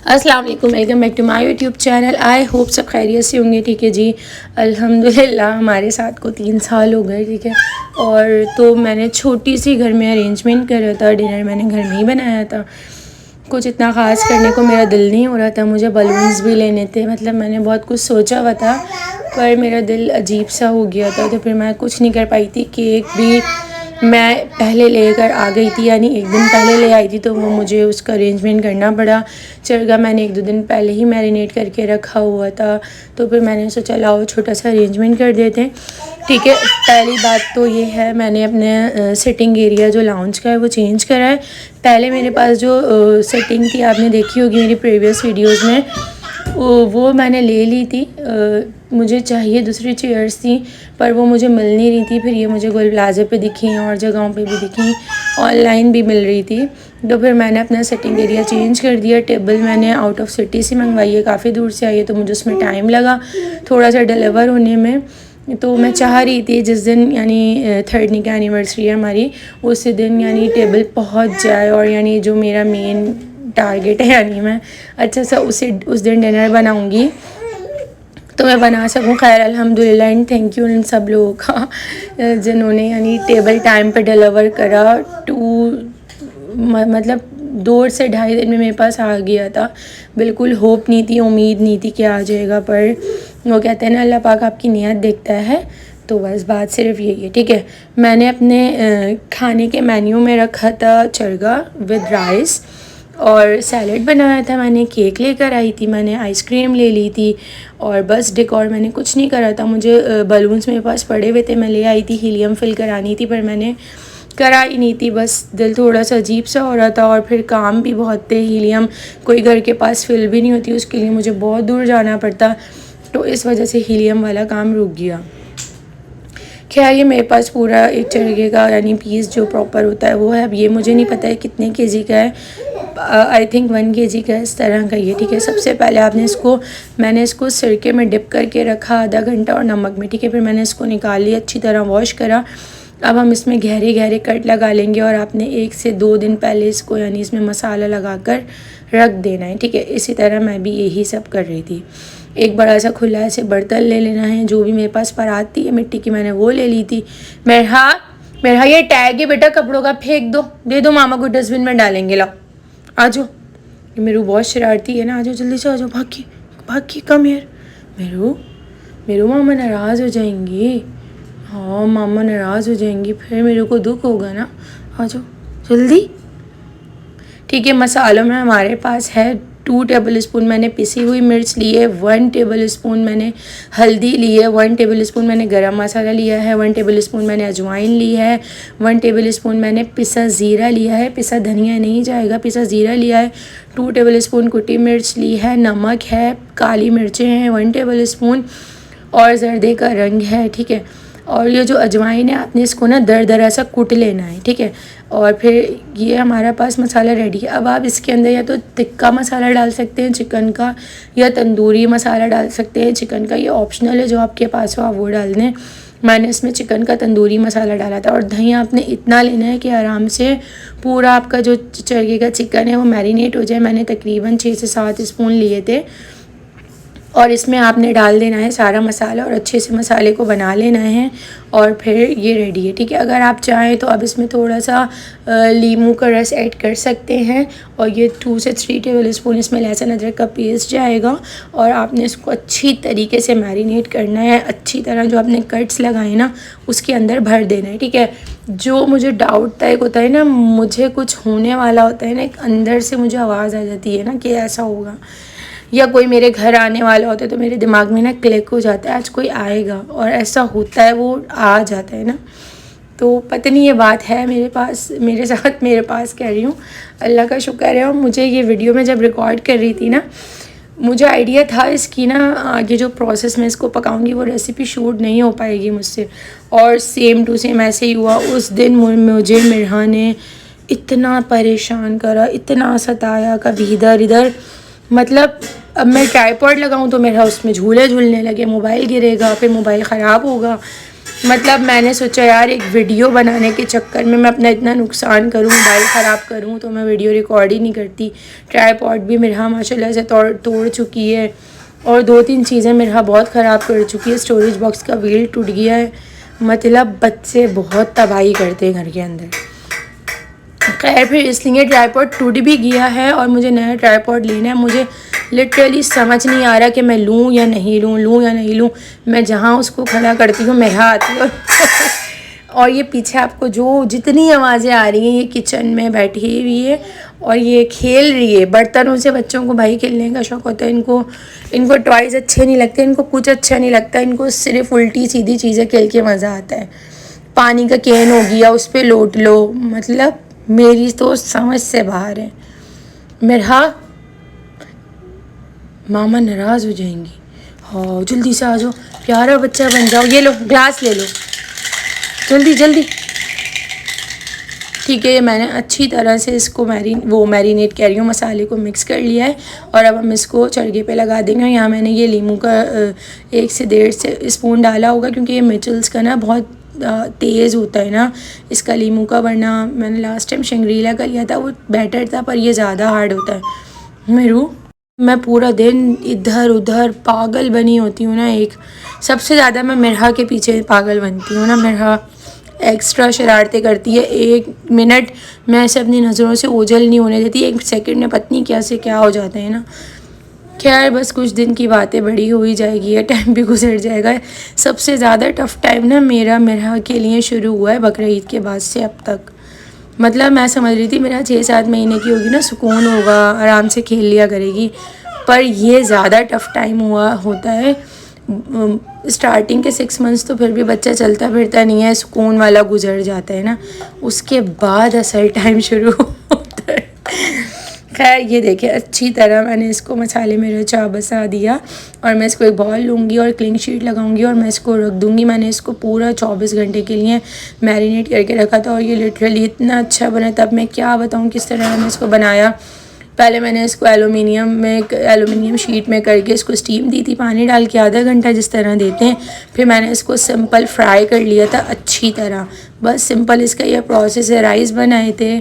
अस्सलाम वालेकुम, welcome back to my YouTube channel. I hope सब खैरियत से होंगे। ठीक है जी, अल्हम्दुलिल्लाह हमारे साथ को 3 साल हो गए। ठीक है, और तो मैंने छोटी सी घर में अरेंजमेंट करा था। डिनर मैंने घर में ही बनाया था। कुछ इतना ख़ास करने को मेरा दिल नहीं हो रहा था। मुझे बलून्स भी लेने थे, मतलब मैंने बहुत कुछ सोचा हुआ था, पर मेरा दिल अजीब सा हो गया था, तो फिर मैं कुछ नहीं कर पाई थी। केक भी मैं पहले लेकर आ गई थी, यानी एक दिन पहले ले आई थी, तो वो मुझे उसका अरेंजमेंट करना पड़ा। चरगा मैंने 1-2 दिन पहले ही मैरिनेट करके रखा हुआ था, तो फिर मैंने सोचा लाओ छोटा सा अरेंजमेंट कर देते हैं। ठीक है, पहली बात तो ये है, मैंने अपने सिटिंग एरिया जो लाउंज का है वो चेंज करा है। पहले मेरे पास जो सेटिंग थी आपने देखी होगी मेरी प्रीवियस वीडियोज़ में, वो मैंने ले ली थी। मुझे चाहिए दूसरी चेयर्स थी, पर वो मुझे मिल नहीं रही थी। फिर ये मुझे गोल प्लाजा पे दिखी और जगहों पे भी दिखी, ऑनलाइन भी मिल रही थी, तो फिर मैंने अपना सेटिंग एरिया चेंज कर दिया। टेबल मैंने आउट ऑफ सिटी से मंगवाई है, काफ़ी दूर से आई है, तो मुझे उसमें टाइम लगा थोड़ा सा डिलीवर होने में। तो मैं चाह रही थी जिस दिन यानी 3rd निकाह एनिवर्सरी है हमारी, उसी दिन यानी टेबल पहुंच जाए, और यानी जो मेरा मेन टारगेट है, यानी मैं अच्छा सा उस दिन डिनर बनाऊंगी तो मैं बना सकूं। खैर अल्हम्दुलिल्लाह एंड थैंक यू इन सब लोगों का जिन्होंने यानी टेबल टाइम पे डिलीवर करा। मतलब 2 से ढाई दिन में मेरे पास आ गया था। बिल्कुल होप नहीं थी, उम्मीद नहीं थी कि आ जाएगा, पर वो कहते हैं ना अल्लाह पाक आपकी नियत देखता है, तो बस बात सिर्फ यही है। ठीक है, मैंने अपने खाने के मेन्यू में रखा था चरगा विद राइस, और सैलड बनाया था मैंने, केक लेकर आई थी मैंने, आइसक्रीम ले ली थी, और बस डेकोर मैंने कुछ नहीं करा था। मुझे बलून्स मेरे पास पड़े हुए थे, मैं ले आई थी, हीलियम फिल करानी थी, पर मैंने करा ही नहीं थी। बस दिल थोड़ा सा अजीब सा हो रहा था, और फिर काम भी बहुत थे। हीलियम कोई घर के पास फिल भी नहीं होती, उसके लिए मुझे बहुत दूर जाना पड़ता, तो इस वजह से हीलियम वाला काम रुक गया। खैर ये मेरे पास पूरा एक चरगे का यानी पीस जो प्रॉपर होता है वो है। अब ये मुझे नहीं पता है कितने केजी का है, आई थिंक 1 केजी का इस तरह का ये। ठीक है, सबसे पहले मैंने इसको सिरके में डिप करके रखा आधा घंटा, और नमक में। ठीक है, फिर मैंने इसको निकाल लिया, अच्छी तरह वॉश करा। अब हम इसमें गहरे गहरे कट लगा लेंगे, और आपने 1 से 2 दिन पहले इसको यानी इसमें मसाला लगा कर रख देना है। ठीक है, इसी तरह मैं भी यही सब कर रही थी। एक बड़ा सा खुला ऐसे बर्तन ले लेना है, जो भी मेरे पास परात थी मिट्टी की मैंने वो ले ली थी। मेरा ये टैग है बेटा, कपड़ों का फेंक दो, दे दो मामा को, डस्टबिन में डालेंगे। लाओ आ जाओ, ये मेरू बहुत शरारती है ना, आ जाओ जल्दी से, आ जाओ, भाग के कम हियर। मेरू मामा नाराज़ हो जाएंगी। हाँ मामा नाराज़ हो जाएंगी, फिर मेरे को दुख होगा ना। आ जाओ जल्दी। ठीक है, मसालों में हमारे पास है 2 टेबल स्पून मैंने पिसी हुई मिर्च ली है, 1 टेबल स्पून मैंने हल्दी ली है, 1 टेबल स्पून मैंने गरम मसाला लिया है, 1 टेबल स्पून मैंने अजवाइन ली है, 1 टेबल स्पून मैंने पिसा ज़ीरा लिया है, पिसा धनिया नहीं जाएगा, पिसा ज़ीरा लिया है, 2 टेबल स्पून कुटी मिर्च ली है, नमक है, काली मिर्चें हैं 1 टेबल स्पून, और जर्दे का रंग है। ठीक है, और ये जो अजवाइन है आपने इसको ना दरदरा सा कूट लेना है। ठीक है, और फिर ये हमारा पास मसाला रेडी है। अब आप इसके अंदर या तो तिक्का मसाला डाल सकते हैं चिकन का, या तंदूरी मसाला डाल सकते हैं चिकन का, ये ऑप्शनल है, जो आपके पास हो आप वो डाल दें। मैंने इसमें चिकन का तंदूरी मसाला डाला था। और दही आपने इतना लेना है कि आराम से पूरा आपका जो चरगे का चिकन है वो मैरिनेट हो जाए। मैंने तकरीबन 6 से 7 स्पून लिए थे, और इसमें आपने डाल देना है सारा मसाला, और अच्छे से मसाले को बना लेना है, और फिर ये रेडी है। ठीक है, अगर आप चाहें तो अब इसमें थोड़ा सा लीमू का रस ऐड कर सकते हैं, और ये 2 से 3 टेबल स्पून इसमें लहसुन अदरक का पेस्ट जाएगा, और आपने इसको अच्छी तरीके से मैरिनेट करना है। अच्छी तरह जो आपने कट्स लगाए ना उसके अंदर भर देना है। ठीक है, जो मुझे डाउट टाइप होता है ना, मुझे कुछ होने वाला होता है ना, एक अंदर से मुझे आवाज़ आ जाती है ना कि ऐसा होगा, या कोई मेरे घर आने वाला होता है, तो मेरे दिमाग में ना क्लिक हो जाता है आज कोई आएगा, और ऐसा होता है, वो आ जाता है ना। तो पता नहीं ये बात है मेरे पास कह रही हूँ, अल्लाह का शुक्र है। और मुझे ये वीडियो में जब रिकॉर्ड कर रही थी ना, मुझे आइडिया था इसकी ना आगे जो प्रोसेस में इसको पकाऊंगी वो रेसिपी शूट नहीं हो पाएगी मुझसे, और सेम टू सेम ऐसे ही हुआ। उस दिन मुझे मिरहा ने इतना परेशान करा, इतना सताया, कभी इधर इधर, मतलब अब मैं ट्राईपॉड लगाऊं तो मेरा उसमें झूले झूलने लगे, मोबाइल गिरेगा, फिर मोबाइल ख़राब होगा, मतलब मैंने सोचा यार एक वीडियो बनाने के चक्कर में मैं अपना इतना नुकसान करूँ, मोबाइल ख़राब करूँ, तो मैं वीडियो रिकॉर्ड ही नहीं करती। ट्राईपॉड भी मेरा माशाल्लाह से तोड़ चुकी है और 2-3 चीज़ें मेरा बहुत ख़राब कर चुकी है। स्टोरेज बॉक्स का व्हील टूट गया है। मतलब बच्चे बहुत तबाही करते हैं घर के अंदर। खैर फिर इसलिए ट्राईपॉड टूट भी गया है और मुझे नया ट्राईपॉड लेना है। मुझे लिटरली समझ नहीं आ रहा कि मैं लूँ या नहीं लूँ। मैं जहाँ उसको खड़ा करती हूँ मेरा आती है और ये पीछे आपको जो जितनी आवाज़ें आ रही हैं, ये किचन में बैठी हुई है और ये खेल रही है बर्तनों से। बच्चों को भाई खेलने का शौक़ होता है। इनको टॉयज़ अच्छे नहीं लगते, इनको कुछ अच्छा नहीं लगता। इनको सिर्फ उल्टी सीधी चीज़ें खेल के मज़ा आता है। पानी का कैन हो गया, उस पर लोट लो। मतलब मेरी तो समझ से बाहर है। मेरा मामा नाराज़ हो जाएंगी। हाँ जल्दी से आ जाओ, प्यारा बच्चा बन जाओ। ये लो ग्लास ले लो, जल्दी। ठीक है, ये मैंने अच्छी तरह से इसको मैरिनेट कह रही हूँ, मसाले को मिक्स कर लिया है और अब हम इसको चरखे पे लगा देंगे। यहाँ मैंने ये लीमू का 1 से 1.5 स्पून डाला होगा, क्योंकि ये मिचल्स का ना बहुत तेज़ होता है ना इसका लीमू का। वरना मैंने लास्ट टाइम शंग्रीला का लिया था, वो बेटर था, पर ये ज़्यादा हार्ड होता है। मैं पूरा दिन इधर उधर पागल बनी होती हूँ ना। सबसे ज़्यादा मैं मिरहा के पीछे पागल बनती हूँ ना। मिरहा एक्स्ट्रा शरारतें करती है। 1 मिनट मैं ऐसे अपनी नज़रों से ओझल नहीं होने देती। 1 सेकंड में पत्नी क्या से क्या हो जाते हैं ना। खैर बस कुछ दिन की बातें, बड़ी हो ही जाएगी, ये टाइम भी गुजर जाएगा। सबसे ज़्यादा टफ़ टाइम ना मेरा मिरहा के लिए शुरू हुआ है बकरा ईद के बाद से अब तक। मतलब मैं समझ रही थी मेरा 6-7 महीने की होगी ना, सुकून होगा, आराम से खेल लिया करेगी, पर ये ज़्यादा टफ़ टाइम होता है। स्टार्टिंग के 6 मंथ्स तो फिर भी बच्चा चलता फिरता नहीं है, सुकून वाला गुजर जाता है ना। उसके बाद असल टाइम शुरू होता है। खैर ये देखिए, अच्छी तरह मैंने इसको मसाले में रचा बसा दिया और मैं इसको एक बॉल लूँगी और क्लिंग शीट लगाऊंगी और मैं इसको रख दूँगी। मैंने इसको पूरा 24 घंटे के लिए मैरिनेट करके रखा था और ये लिटरली इतना अच्छा बना। तब मैं क्या बताऊँ किस तरह मैंने इसको बनाया। पहले मैंने इसको एलुमिनियम शीट में करके इसको स्टीम दी थी, पानी डाल के आधा घंटा जिस तरह देते हैं। फिर मैंने इसको सिंपल फ्राई कर लिया था अच्छी तरह। बस सिंपल इसका यह प्रोसेस है। राइस बनाए थे,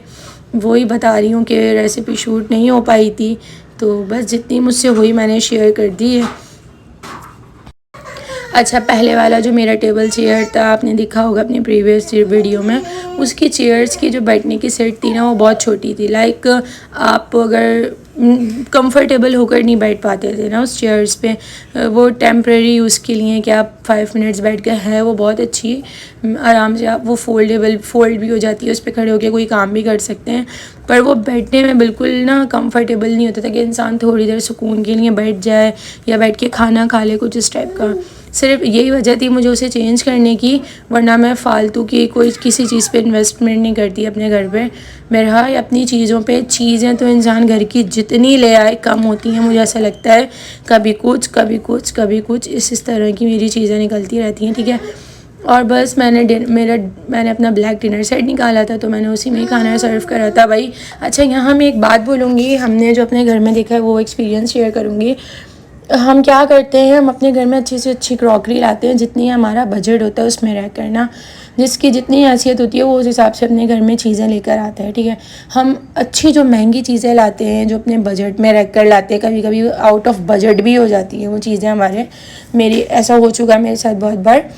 वही बता रही हूँ कि रेसिपी शूट नहीं हो पाई थी, तो बस जितनी मुझसे हुई मैंने शेयर कर दी है। अच्छा, पहले वाला जो मेरा टेबल चेयर था, आपने देखा होगा अपनी प्रीवियस वीडियो में, उसकी चेयर्स की जो बैठने की सीट थी ना, वो बहुत छोटी थी। लाइक आप अगर कंफर्टेबल होकर नहीं बैठ पाते थे ना उस चेयर्स पे। वो टेम्प्रेरी यूज़ के लिए कि आप 5 मिनट्स बैठ के है, वो बहुत अच्छी, आराम से आप वो फोल्ड भी हो जाती है, उस पर खड़े होकर कोई काम भी कर सकते हैं। पर वो बैठने में बिल्कुल ना कंफर्टेबल नहीं होता था कि इंसान थोड़ी देर सुकून के लिए बैठ जाए या बैठ के खाना खा ले, कुछ इस टाइप का। सिर्फ यही वजह थी मुझे उसे चेंज करने की, वरना मैं फ़ालतू की किसी चीज़ पे इन्वेस्टमेंट नहीं करती अपने घर पे। मेरा अपनी चीज़ों पे, चीज़ें तो इंसान घर की जितनी ले आए कम होती हैं, मुझे ऐसा लगता है। कभी कुछ इस तरह की मेरी चीज़ें निकलती रहती हैं, ठीक है। और बस मैंने अपना ब्लैक डिनर सेट निकाला था, तो मैंने उसी में ही खाना सर्व करा था भाई। अच्छा, यहाँ मैं एक बात बोलूँगी, हमने जो अपने घर में देखा है वो एक्सपीरियंस शेयर करूँगी। हम क्या करते हैं, हम अपने घर में अच्छी से अच्छी क्रॉकरी लाते हैं, जितनी हमारा बजट होता है उसमें रह कर ना, जिसकी जितनी हैसियत होती है वो उस हिसाब से अपने घर में चीज़ें लेकर आते हैं, ठीक है। हम अच्छी जो महंगी चीज़ें लाते हैं, जो अपने बजट में रह कर लाते हैं, कभी कभी आउट ऑफ बजट भी हो जाती है वो चीज़ें हमारे। ऐसा हो चुका है मेरे साथ बहुत बार।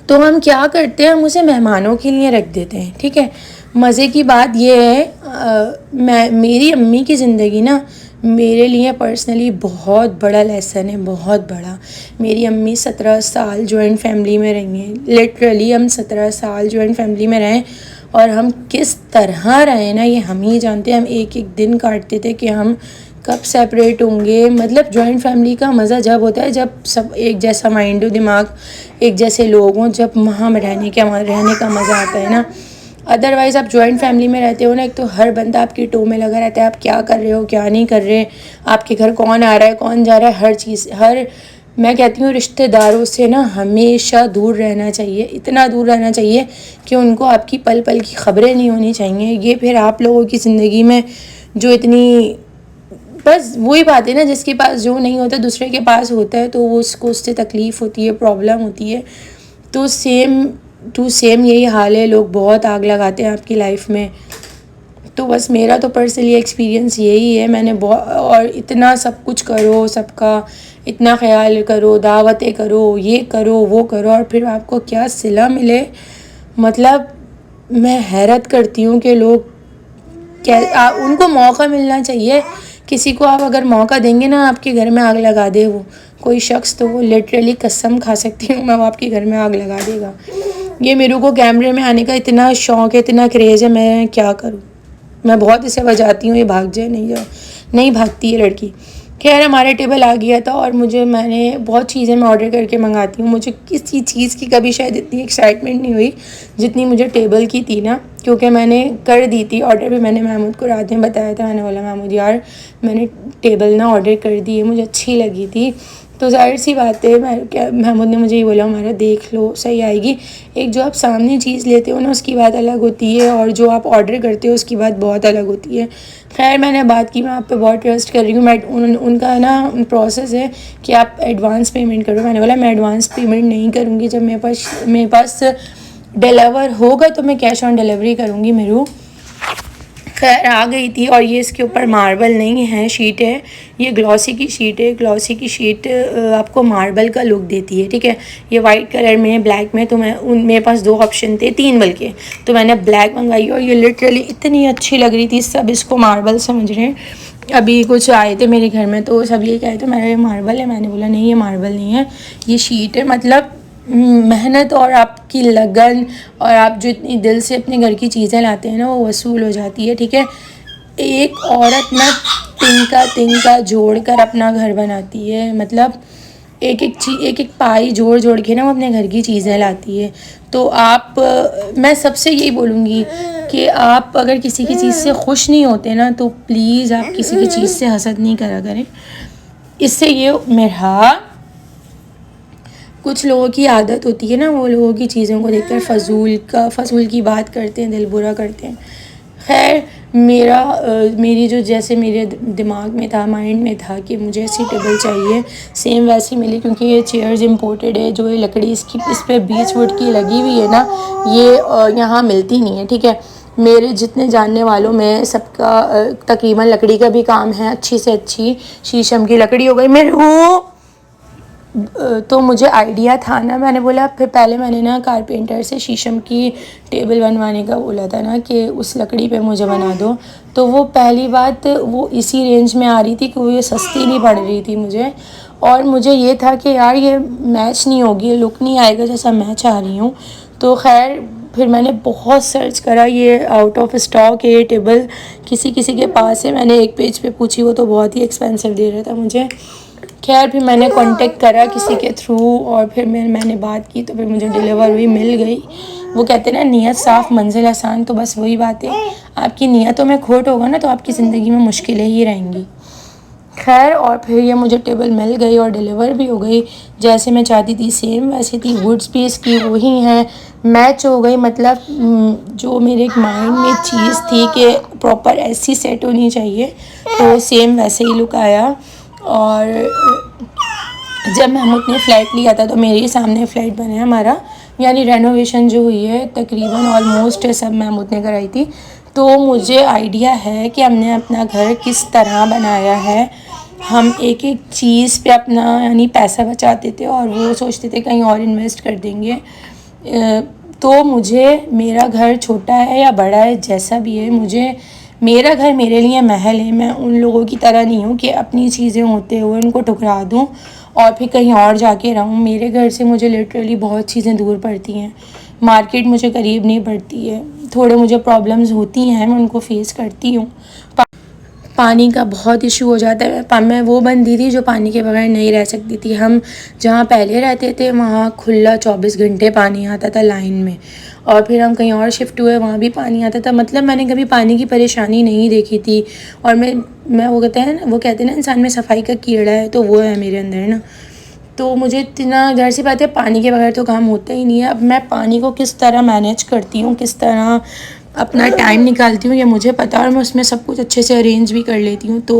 तो हम क्या करते हैं, हम उसे मेहमानों के लिए रख देते हैं, ठीक है। मज़े की बात यह है, मेरी अम्मी की ज़िंदगी ना मेरे लिए पर्सनली बहुत बड़ा लेसन है, बहुत बड़ा। मेरी अम्मी 17 साल जॉइंट फैमिली में रही हैं। लिटरली हम 17 साल जॉइंट फैमिली में रहें, और हम किस तरह रहे ना ये हम ही जानते हैं। हम एक एक दिन काटते थे कि हम कब सेपरेट होंगे। मतलब जॉइंट फैमिली का मज़ा जब होता है जब सब एक जैसा माइंड हो, दिमाग एक जैसे लोग हों, जब वहाँ रहने का मज़ा आता है ना। अदरवाइज़ आप जॉइंट फैमिली में रहते हो ना, एक तो हर बंदा आपकी टो में लगा रहता है, आप क्या कर रहे हो क्या नहीं कर रहे, आपके घर कौन आ रहा है कौन जा रहा है, हर चीज़। मैं कहती हूँ रिश्तेदारों से ना हमेशा दूर रहना चाहिए, इतना दूर रहना चाहिए कि उनको आपकी पल पल की ख़बरें नहीं होनी चाहिए। ये फिर आप लोगों की ज़िंदगी में जो इतनी, बस वही बात है ना, जिसके पास जो नहीं होता दूसरे के पास होता है, तो वो उसको उससे तकलीफ़ होती है, प्रॉब्लम होती है। तो सेम टू सेम यही हाल है, लोग बहुत आग लगाते हैं आपकी लाइफ में। तो बस मेरा तो पर्सनली एक्सपीरियंस यही है। मैंने बहुत, और इतना सब कुछ करो, सबका इतना ख्याल करो, दावतें करो, ये करो वो करो, और फिर आपको क्या सिला मिले। मतलब मैं हैरत करती हूँ कि लोग क्या, उनको मौका मिलना चाहिए। किसी को आप अगर मौका देंगे ना आपके घर में आग लगा दे वो कोई शख्स, तो वो लिटरली कसम खा सकती हूँ मैं, वो आपके घर में आग लगा देगा। ये मेरे को कैमरे में आने का इतना शौक़ है, इतना क्रेज़ है, मैं क्या करूँ। मैं बहुत इसे बजाती हूँ, ये भाग जाए, नहीं भागती है लड़की। खैर हमारे टेबल आ गया था, और मैंने बहुत चीज़ें मैं ऑर्डर करके मंगाती हूँ। मुझे किसी चीज़ की कभी शायद इतनी एक्साइटमेंट नहीं हुई जितनी मुझे टेबल की थी ना, क्योंकि मैंने कर दी थी ऑर्डर भी। मैंने महमूद को रात में बताया था, मैंने बोला महमूद यार मैंने टेबल ना ऑर्डर कर दी है, मुझे अच्छी लगी थी। तो ज़ाहिर सी बात है, महमूद ने मुझे ये बोला हमारा देख लो सही आएगी। एक जो आप सामने चीज़ लेते हो ना उसकी बात अलग होती है, और जो आप ऑर्डर करते हो उसकी बात बहुत अलग होती है। खैर मैंने बात की, मैं आप पे बहुत ट्रस्ट कर रही हूँ। मैं उनका ना प्रोसेस है कि आप एडवांस पेमेंट करो। मैंने बोला मैं एडवांस पेमेंट नहीं करूँगी, जब मेरे पास डिलीवर होगा तो मैं कैश ऑन डिलीवरी करूँगी मेरू। खैर आ गई थी, और ये इसके ऊपर मार्बल नहीं है, शीट है, ये ग्लॉसी की शीट है। ग्लॉसी की शीट आपको मार्बल का लुक देती है, ठीक है। ये वाइट कलर में, ब्लैक में, तो मेरे पास 2 ऑप्शन थे, 3 बल्कि, तो मैंने ब्लैक मंगाई, और ये लिटरली इतनी अच्छी लग रही थी। सब इसको मार्बल समझ रहे हैं। अभी कुछ आए थे मेरे घर में तो सब ये कहे थे मेरा ये मार्बल है। मैंने बोला नहीं ये मार्बल नहीं है, ये शीट है। मतलब मेहनत और आपकी लगन और आप जो इतनी दिल से अपने घर की चीज़ें लाते हैं ना वो वसूल हो जाती है, ठीक है। एक औरत ना तिनका जोड़ कर अपना घर बनाती है। मतलब एक एक पाई जोड़ के ना वो अपने घर की चीज़ें लाती है। तो आप मैं सबसे यही बोलूँगी कि आप अगर किसी की चीज़ से खुश नहीं होते ना तो प्लीज़ आप किसी की चीज़ से हसद नहीं करा करें। इससे ये मेरा कुछ लोगों की आदत होती है ना, वो लोगों की चीज़ों को देखकर फजूल की बात करते हैं, दिल बुरा करते हैं। खैर मेरी जो जैसे मेरे दिमाग में था, माइंड में था कि मुझे ऐसी टेबल चाहिए, सेम वैसी मिली। क्योंकि ये चेयर्स इम्पोर्टेड है, जो ये लकड़ी इस पर बीच वुड की लगी हुई है ना, ये यहाँ मिलती नहीं है, ठीक है। मेरे जितने जानने वालों में सबका तकरीबन लकड़ी का भी काम है, अच्छी से अच्छी शीशम की लकड़ी हो गई मेरे को। तो मुझे आइडिया था ना, मैंने बोला फिर पहले मैंने ना कारपेंटर से शीशम की टेबल बनवाने का बोला था ना कि उस लकड़ी पे मुझे बना दो। तो वो पहली बात वो इसी रेंज में आ रही थी कि वो ये सस्ती नहीं पड़ रही थी मुझे। और मुझे ये था कि यार ये मैच नहीं होगी, लुक नहीं आएगा जैसा मैं चाह रही हूँ। तो खैर फिर मैंने बहुत सर्च करा, ये आउट ऑफ स्टॉक है ये टेबल, किसी के पास है। मैंने एक पेज पे पूछी, वो तो बहुत ही एक्सपेंसिव दे रहा था मुझे। खैर फिर मैंने कांटेक्ट करा किसी के थ्रू, और फिर मैंने बात की, तो फिर मुझे डिलीवर हुई, मिल गई। वो कहते हैं ना नीयत साफ़ मंजिल आसान, तो बस वही बात है। आपकी नीयतों में खोट होगा ना तो आपकी ज़िंदगी में मुश्किलें ही रहेंगी। खैर और फिर ये मुझे टेबल मिल गई और डिलीवर भी हो गई, जैसे मैं चाहती थी सेम वैसी थी। वुड्स भी इसकी वही हैं, मैच हो गई। मतलब जो मेरे माइंड में चीज़ थी कि प्रॉपर ऐसी सेट होनी चाहिए, तो सेम वैसे ही लुक आया। और जब महमूद ने फ़्लैट लिया था तो मेरे ही सामने फ़्लैट बना है हमारा, यानी रेनोवेशन जो हुई है तकरीबन ऑलमोस्ट सब महमूद ने कराई थी। तो मुझे आइडिया है कि हमने अपना घर किस तरह बनाया है। हम एक एक चीज़ पे अपना यानी पैसा बचाते थे और वो सोचते थे कहीं और इन्वेस्ट कर देंगे। तो मुझे मेरा घर छोटा है या बड़ा है जैसा भी है, मुझे मेरा घर मेरे लिए महल है। मैं उन लोगों की तरह नहीं हूँ कि अपनी चीज़ें होते हुए उनको ठुकरा दूँ और फिर कहीं और जाके रहूँ। मेरे घर से मुझे लिटरली बहुत चीज़ें दूर पड़ती हैं, मार्केट मुझे करीब नहीं पड़ती है। थोड़े मुझे प्रॉब्लम्स होती हैं, मैं उनको फेस करती हूँ। पानी का बहुत इशू हो जाता है। मैं वो बंदी थी जो पानी के बगैर नहीं रह सकती थी। हम जहाँ पहले रहते थे वहाँ खुला 24 घंटे पानी आता था लाइन में, और फिर हम कहीं और शिफ्ट हुए वहाँ भी पानी आता था। मतलब मैंने कभी पानी की परेशानी नहीं देखी थी। और मैं वो कहते हैं ना इंसान में सफाई का कीड़ा है, तो वो है मेरे अंदर ना। तो मुझे इतना ज़ाहिर सी बात है पानी के बगैर तो काम होता ही नहीं है। अब मैं पानी को किस तरह मैनेज करती हूँ, किस तरह अपना टाइम निकालती हूँ, ये मुझे पता है और मैं उसमें सब कुछ अच्छे से अरेंज भी कर लेती हूँ। तो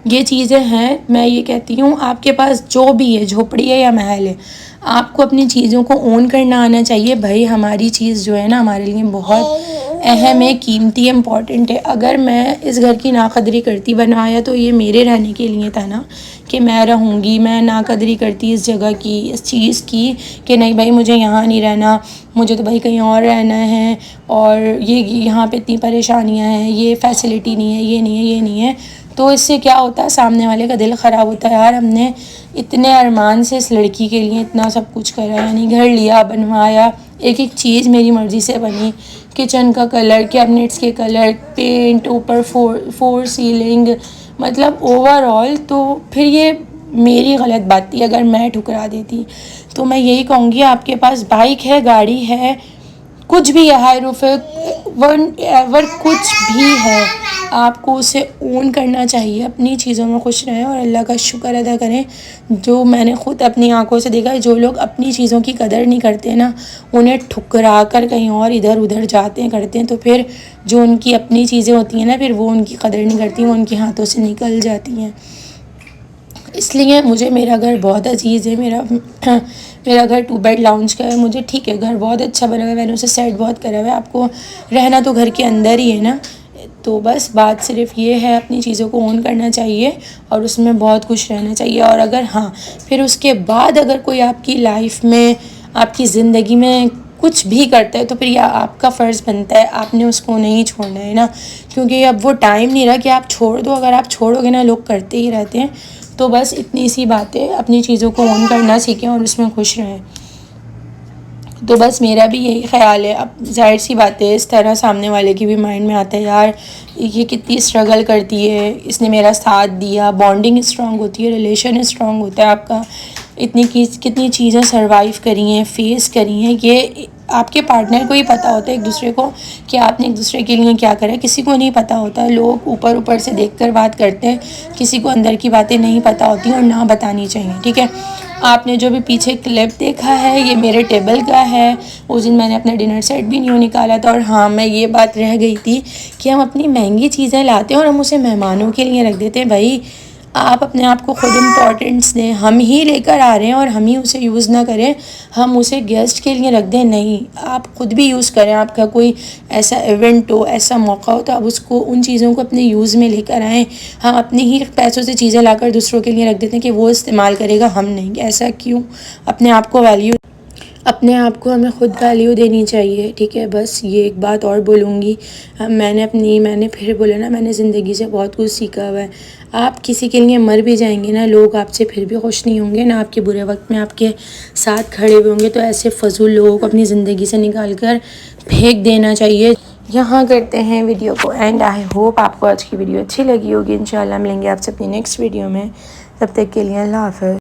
ये चीज़ें हैं। मैं ये कहती हूँ आपके पास जो भी है, झोपड़ी है या महल है, आपको अपनी चीज़ों को ओन करना आना चाहिए। भाई हमारी चीज़ जो है ना हमारे लिए बहुत अहम है, कीमती है, इम्पॉर्टेंट है। अगर मैं इस घर की नाकदरी करती, बनाया तो ये मेरे रहने के लिए था ना, कि मैं रहूँगी। मैं नाकदरी करती इस जगह की, इस चीज़ की, कि नहीं भाई मुझे यहाँ नहीं रहना, मुझे तो भाई कहीं और रहना है, और ये यहाँ पे इतनी परेशानियाँ हैं, ये फैसिलिटी नहीं है, ये नहीं है, ये नहीं है, तो इससे क्या होता है, सामने वाले का दिल ख़राब होता है। यार हमने इतने अरमान से इस लड़की के लिए इतना सब कुछ करा, यानी घर लिया, बनवाया, एक एक चीज़ मेरी मर्ज़ी से बनी, किचन का कलर, कैबिनेट्स के कलर, पेंट, ऊपर फोर सीलिंग, मतलब ओवरऑल। तो फिर ये मेरी गलत बात थी अगर मैं ठुकरा देती। तो मैं यही कहूँगी, आपके पास बाइक है, गाड़ी है, कुछ भी है, हाई रूफ है, वन एवर कुछ भी है, आपको उसे ओन करना चाहिए। अपनी चीज़ों में खुश रहें और अल्लाह का शुक्र अदा करें। जो मैंने ख़ुद अपनी आंखों से देखा है, जो लोग अपनी चीज़ों की कदर नहीं करते ना, उन्हें ठुकरा कर कहीं और इधर उधर जाते हैं, करते हैं, तो फिर जो उनकी अपनी चीज़ें होती हैं ना, फिर वो उनकी कदर नहीं करती, वो उनके हाथों से निकल जाती हैं। इसलिए मुझे मेरा घर बहुत अजीज़ है। मेरा घर 2 बेड लाउंज का है। मुझे ठीक है, घर बहुत अच्छा बना हुआ है, मैंने उसे सेट बहुत करा हुआ है। आपको रहना तो घर के अंदर ही है ना। तो बस बात सिर्फ ये है, अपनी चीज़ों को ओन करना चाहिए और उसमें बहुत खुश रहना चाहिए। और अगर हाँ, फिर उसके बाद अगर कोई आपकी लाइफ में, आपकी ज़िंदगी में कुछ भी करता है, तो फिर यह आपका फ़र्ज़ बनता है, आपने उसको नहीं छोड़ना है ना, क्योंकि अब वो टाइम नहीं रहा कि आप छोड़ दो। अगर आप छोड़ोगे ना, लोग करते ही रहते हैं। तो बस इतनी सी बातें, अपनी चीज़ों को ओन करना सीखें और उसमें खुश रहें। तो बस मेरा भी यही ख़्याल है। अब ज़ाहिर सी बात है, इस तरह सामने वाले की भी माइंड में आता है, यार ये कितनी स्ट्रगल करती है, इसने मेरा साथ दिया, बॉन्डिंग स्ट्रॉन्ग होती है, रिलेशन स्ट्रॉन्ग होता है आपका, कितनी चीज़ें सर्वाइव करी हैं, फेस करी हैं। ये आपके पार्टनर को ही पता होता है, एक दूसरे को, कि आपने एक दूसरे के लिए क्या करा है। किसी को नहीं पता होता। लोग ऊपर ऊपर से देखकर बात करते हैं, किसी को अंदर की बातें नहीं पता होती और ना बतानी चाहिए, ठीक है। आपने जो भी पीछे क्लिप देखा है, ये मेरे टेबल का है। उस दिन मैंने अपना डिनर सेट भी न्यू निकाला था। और हाँ, मैं ये बात रह गई थी कि हम अपनी महंगी चीज़ें लाते हैं और हम उसे मेहमानों के लिए रख देते हैं। भाई आप अपने आप को खुद इम्पोर्टेंस दें। हम ही लेकर आ रहे हैं और हम ही उसे यूज़ ना करें, हम उसे गेस्ट के लिए रख दें, नहीं, आप खुद भी यूज़ करें। आपका कोई ऐसा इवेंट हो, ऐसा मौका हो, तो आप उसको, उन चीज़ों को अपने यूज़ में लेकर आएँ। हम अपने ही पैसों से चीज़ें लाकर दूसरों के लिए रख देते हैं कि वो इस्तेमाल करेगा, हम नहीं। ऐसा क्यों? अपने आप को हमें ख़ुद वैल्यू देनी चाहिए, ठीक है। बस ये एक बात और बोलूँगी, मैंने फिर बोला ना, मैंने ज़िंदगी से बहुत कुछ सीखा हुआ है। आप किसी के लिए मर भी जाएंगे ना, लोग आपसे फिर भी खुश नहीं होंगे ना, आपके बुरे वक्त में आपके साथ खड़े हुए होंगे। तो ऐसे फजूल लोगों को अपनी ज़िंदगी से निकाल कर फेंक देना चाहिए। यहाँ करते हैं वीडियो को एंड। आई होप आपको आज की वीडियो अच्छी लगी होगी। इंशाल्लाह मिलेंगे आपसे अपनी नेक्स्ट वीडियो में। तब तक के लिए अल्लाह हाफ़िज़।